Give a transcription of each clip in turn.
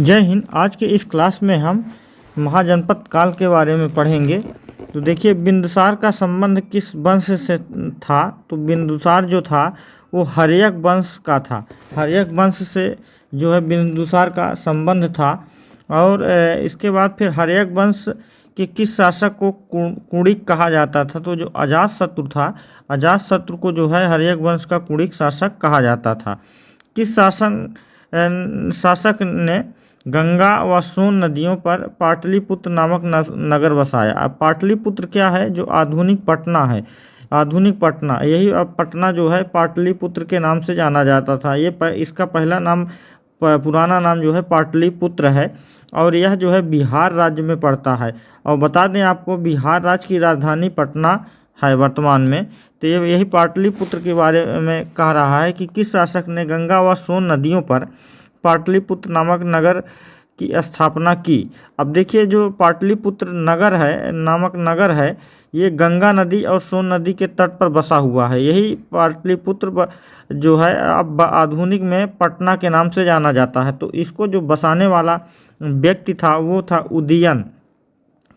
जय हिंद। आज के इस क्लास में हम महाजनपद काल के बारे में पढ़ेंगे। तो देखिए, बिंदुसार का संबंध किस वंश से था? तो बिंदुसार जो था वो हर्यक वंश का था। हर्यक वंश से जो है बिंदुसार का संबंध था। और इसके बाद फिर हर्यक वंश के किस शासक को कुणिक कहा जाता था? तो जो अजातशत्रु था, अजातशत्रु को जो है हर्यक वंश का कुणिक शासक कहा जाता था। किस शासक ने गंगा व सोन नदियों पर पाटलिपुत्र नामक नगर बसाया? अब पाटलिपुत्र क्या है? जो आधुनिक पटना है, आधुनिक पटना। यही अब पटना जो है पाटलिपुत्र के नाम से जाना जाता था। इसका पहला नाम, पुराना नाम जो है पाटलिपुत्र है। और यह जो है बिहार राज्य में पड़ता है। और बता दें आपको, बिहार राज्य की राजधानी पटना है वर्तमान में। तो यही पाटलिपुत्र के बारे में कह रहा है कि किस शासक ने गंगा व सोन नदियों पर पाटलिपुत्र नामक नगर की स्थापना की। अब देखिए, जो पाटलिपुत्र नगर है, नामक नगर है, ये गंगा नदी और सोन नदी के तट पर बसा हुआ है। यही पाटलिपुत्र जो है अब आधुनिक में पटना के नाम से जाना जाता है। तो इसको जो बसाने वाला व्यक्ति था वो था उदयन।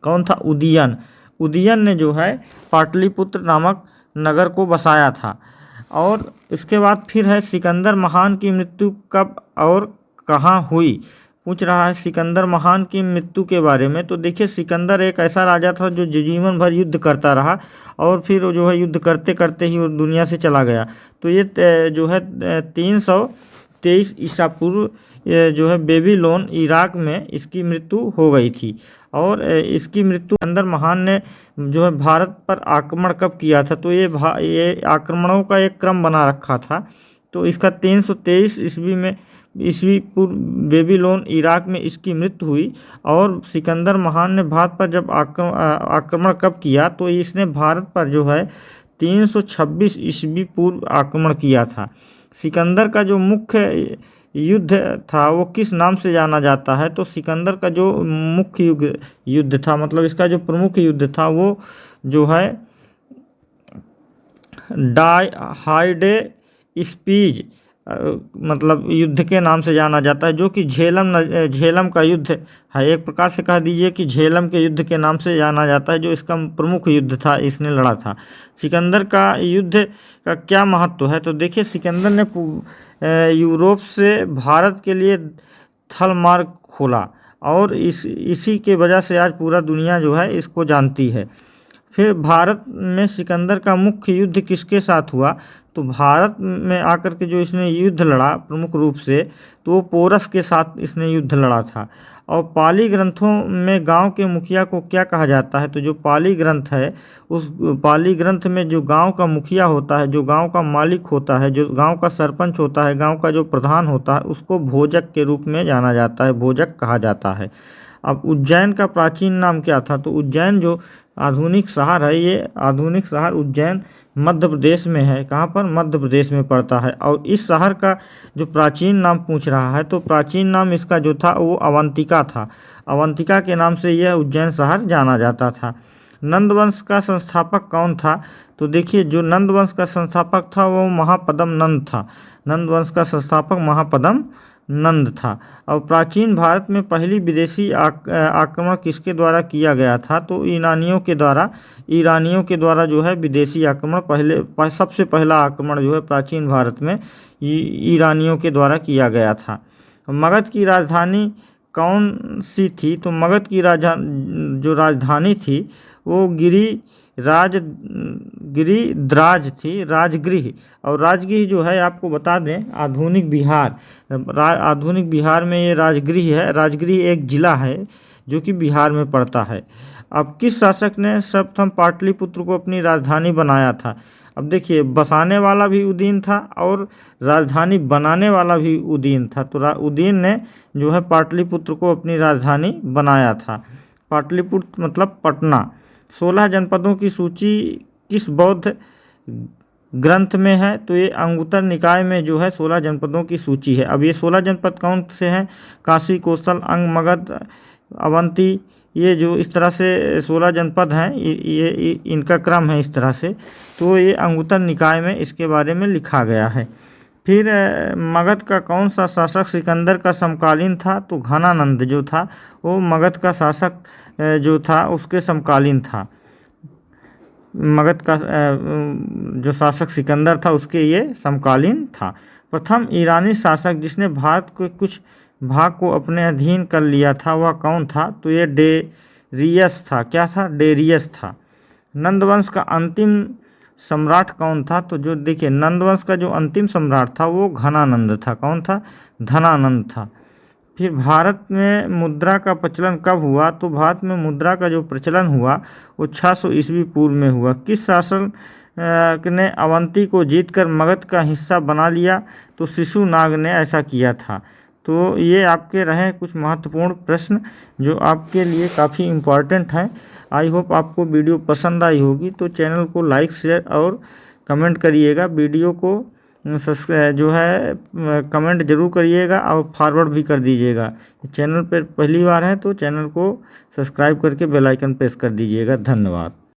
कौन था? उदयन। उदयन ने जो है पाटलिपुत्र नामक नगर को बसाया था। और इसके बाद फिर है सिकंदर महान की मृत्यु कब और कहाँ हुई? पूछ रहा है सिकंदर महान की मृत्यु के बारे में। तो देखिए, सिकंदर एक ऐसा राजा था जो जीवन भर युद्ध करता रहा और फिर जो है युद्ध करते करते ही वो दुनिया से चला गया। तो ये जो है 323 ईसा पूर्व जो है बेबीलोन, इराक में इसकी मृत्यु हो गई थी। और इसकी मृत्यु सिकंदर महान ने जो है भारत पर आक्रमण कब किया था? तो ये आक्रमणों का एक क्रम बना रखा था। तो इसका 323 ईस्वी पूर्व बेबीलोन, इराक में इसकी मृत्यु हुई। और सिकंदर महान ने भारत पर जब आक्रमण कब किया? तो इसने भारत पर जो है 326 ईस्वी पूर्व आक्रमण किया था। सिकंदर का जो मुख्य युद्ध था वो किस नाम से जाना जाता है? तो सिकंदर का जो मुख्य युद्ध था, मतलब इसका जो प्रमुख युद्ध था, वो जो है हाइडे स्पीज मतलब युद्ध के नाम से जाना जाता है, जो कि झेलम का युद्ध है। एक प्रकार से कह दीजिए कि झेलम के युद्ध के नाम से जाना जाता है, जो इसका प्रमुख युद्ध था, इसने लड़ा था। सिकंदर का युद्ध का क्या महत्व है? तो देखिए, सिकंदर ने यूरोप से भारत के लिए थल मार्ग खोला और इसी के वजह से आज पूरा दुनिया जो है इसको जानती है। फिर भारत में सिकंदर का मुख्य युद्ध किसके साथ हुआ? तो भारत में आकर के जो इसने युद्ध लड़ा प्रमुख रूप से, तो वो पोरस के साथ इसने युद्ध लड़ा था। और पाली ग्रंथों में गांव के मुखिया को क्या कहा जाता है? तो जो पाली ग्रंथ है, उस पाली ग्रंथ में जो गांव का मुखिया होता है, जो गांव का मालिक होता है, जो गांव का सरपंच होता है, गांव का जो प्रधान होता है, उसको भोजक के रूप में जाना जाता है, भोजक कहा जाता है। अब उज्जैन का प्राचीन नाम क्या था? तो उज्जैन जो आधुनिक शहर है, ये आधुनिक शहर उज्जैन मध्य प्रदेश में है। कहाँ पर? मध्य प्रदेश में पड़ता है। और इस शहर का जो प्राचीन नाम पूछ रहा है, तो प्राचीन नाम इसका जो था वो अवंतिका था। अवंतिका के नाम से यह उज्जैन शहर जाना जाता था। नंद वंश का संस्थापक कौन था? तो देखिए, जो नंद वंश का संस्थापक था वो महापद्म नंद था। नंद वंश का संस्थापक महापद्म नंद था। और प्राचीन भारत में पहली विदेशी आक्रमण किसके द्वारा किया गया था? तो ईरानियों के द्वारा जो है विदेशी आक्रमण सबसे पहला आक्रमण जो है प्राचीन भारत में ईरानियों के द्वारा किया गया था। मगध की राजधानी कौन सी थी? तो मगध की जो राजधानी थी वो गिरिद्राज थी, राजगृह। और राजगृह जो है आपको बता दें, आधुनिक बिहार में ये राजगृह है। राजगृह एक जिला है जो कि बिहार में पड़ता है। अब किस शासक ने सर्वप्रथम पाटलिपुत्र को अपनी राजधानी बनाया था? अब देखिए, बसाने वाला भी उदयन था और राजधानी बनाने वाला भी उदयन था। तो उदयन ने जो है पाटलिपुत्र को अपनी राजधानी बनाया था। पाटलिपुत्र मतलब पटना। 16 जनपदों की सूची किस बौद्ध ग्रंथ में है? तो ये अंगुत्तर निकाय में जो है 16 जनपदों की सूची है। अब ये 16 जनपद कौन से हैं? काशी, कौशल, अंग, मगध, अवंती, ये जो इस तरह से 16 जनपद हैं, ये इनका क्रम है इस तरह से। तो ये अंगुत्तर निकाय में इसके बारे में लिखा गया है। फिर मगध का कौन सा शासक सिकंदर का समकालीन था? तो घनानंद जो था वो मगध का शासक जो था उसके समकालीन था। मगध का जो शासक सिकंदर था उसके ये समकालीन था। प्रथम ईरानी शासक जिसने भारत के कुछ भाग को अपने अधीन कर लिया था वह कौन था? तो ये डेरियस था। क्या था? डेरियस था। नंद वंश का अंतिम सम्राट कौन था? तो जो देखिए नंद वंश का जो अंतिम सम्राट था वो घनानंद था। कौन था? धनानंद था। फिर भारत में मुद्रा का प्रचलन कब हुआ? तो भारत में मुद्रा का जो प्रचलन हुआ वो 600 ईस्वी पूर्व में हुआ। किस शासक ने अवंती को जीतकर मगध का हिस्सा बना लिया? तो शिशुनाग ने ऐसा किया था। तो ये आपके रहे कुछ महत्वपूर्ण प्रश्न जो आपके लिए काफ़ी इम्पॉर्टेंट हैं। आई होप आपको वीडियो पसंद आई होगी, तो चैनल को लाइक शेयर और कमेंट करिएगा। वीडियो को जो है कमेंट जरूर करिएगा और फॉरवर्ड भी कर दीजिएगा। चैनल पर पहली बार है तो चैनल को सब्सक्राइब करके बेल आइकन प्रेस कर दीजिएगा। धन्यवाद।